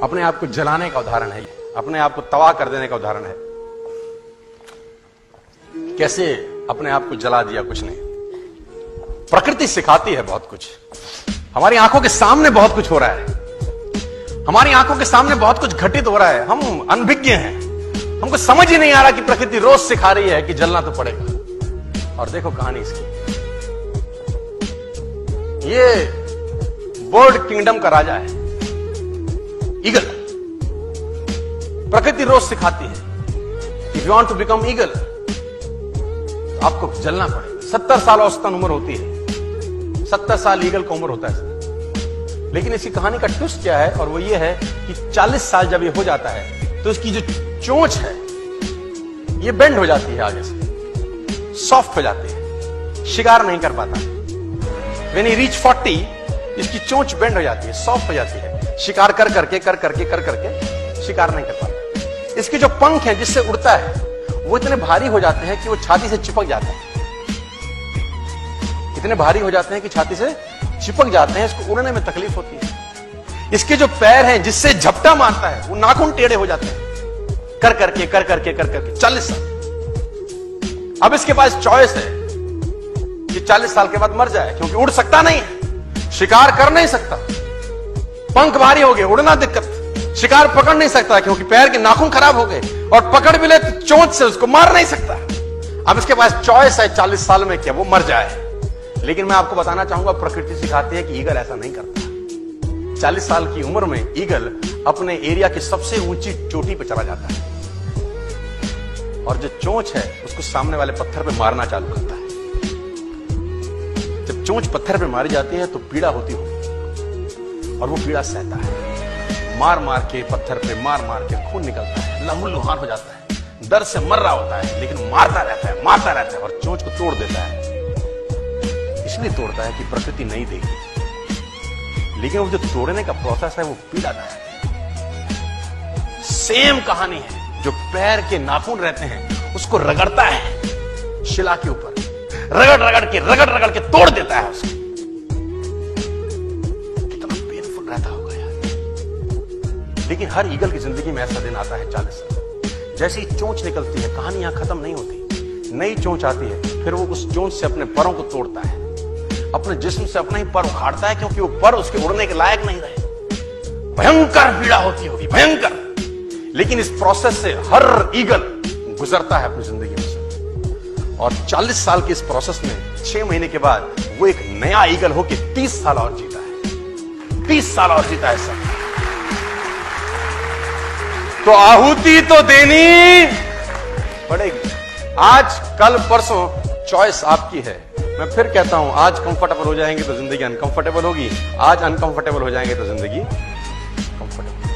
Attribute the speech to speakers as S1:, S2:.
S1: अपने आप को जलाने का उदाहरण है, अपने आप को तबाह कर देने का उदाहरण है। कैसे अपने आप को जला दिया, कुछ नहीं। प्रकृति सिखाती है बहुत कुछ। हमारी आंखों के सामने बहुत कुछ हो रहा है, हमारी आंखों के सामने बहुत कुछ घटित हो रहा है। हम अनभिज्ञ हैं, हमको समझ ही नहीं आ रहा कि प्रकृति रोज सिखा रही है कि जलना तो पड़ेगा। और देखो कहानी इसकी, ये बर्ड किंगडम का राजा है ईगल। प्रकृति रोज सिखाती है if you want to become eagle तो आपको जलना पड़ेगा। 70 साल औसतन उम्र होती है, 70 साल ईगल का उम्र होता है। लेकिन इसकी कहानी का ट्विस्ट क्या है, और वो ये है कि 40 साल जब ये हो जाता है तो इसकी जो चोंच है ये बेंड हो जाती है, आगे से सॉफ्ट हो जाती है, शिकार नहीं कर पाता। व्हेन ही रीच 40 इसकी चोंच बेंड हो जाती है, सॉफ्ट हो जाती है, शिकार कर करके शिकार नहीं कर पाता। इसके जो पंख हैं जिससे उड़ता है वो इतने भारी हो जाते हैं कि वो छाती से चिपक जाते हैं, इतने भारी हो जाते हैं कि छाती से चिपक जाते हैं, इसको उड़ने में तकलीफ होती है। इसके जो पैर हैं जिससे झपटा मारता है वो नाखून टेढ़े हो जाते हैं, कर करके 40 साल। अब इसके पास चॉइस है कि 40 साल के बाद मर जाए, क्योंकि उड़ सकता नहीं है, शिकार कर नहीं सकता, पंख भारी हो गए, उड़ना दिक्कत, शिकार पकड़ नहीं सकता क्योंकि पैर के नाखून खराब हो गए, और पकड़ भी ले तो चोंच से उसको मार नहीं सकता। अब इसके पास चॉइस है 40 साल में क्या वो मर जाए। लेकिन मैं आपको बताना चाहूंगा, प्रकृति सिखाती है कि ईगल ऐसा नहीं करता। 40 साल की उम्र में ईगल अपने एरिया की सबसे ऊंची चोटी पर चला जाता है, और जो चोंच है उसको सामने वाले पत्थर पे मारना चालू करता है। जब चोंच पत्थर पे मारी जाती है तो पीड़ा होती होगी, और वो पीड़ा सहता है, मार मार के पत्थर पे मार के खून निकलता है, लहूलुहान हो जाता है, दर्द से मर रहा होता है, लेकिन मारता रहता है और चोंच को तोड़ देता है। इसलिए तोड़ता है कि प्रकृति नहीं देगी, लेकिन वो जो तोड़ने का प्रोसेस है वो पीड़ादायक है। सेम कहानी है, जो पैर के नाखून रहते हैं उसको रगड़ता है शिला के ऊपर, रगड़ के तोड़ देता है उसको। कितना पेनफुल रहता होगा यार। लेकिन हर ईगल की जिंदगी में ऐसा दिन आता है 40 साल। जैसे ही चोंच निकलती है, कहानी यहां खत्म नहीं होती, नई चोंच आती है, फिर वो उस चोंच से अपने परों को तोड़ता है, अपने जिस्म से अपना ही पर उखाड़ता है, क्योंकि वो पर उसके उड़ने के लायक नहीं रहे। भयंकर पीड़ा होती होगी, भयंकर। लेकिन इस प्रोसेस से हर ईगल गुजरता है अपनी जिंदगी में से, और 40 साल के इस प्रोसेस में 6 महीने के बाद वो एक नया ईगल होकर 30 साल और जीता है, 30 साल और जीता है सब। तो आहुति तो देनी पड़ेगी। आज कल परसों चॉइस आपकी है। मैं फिर कहता हूं, आज कंफर्टेबल हो जाएंगे तो जिंदगी अनकंफर्टेबल होगी, आज अनकंफर्टेबल हो जाएंगे तो जिंदगी कंफर्टेबल।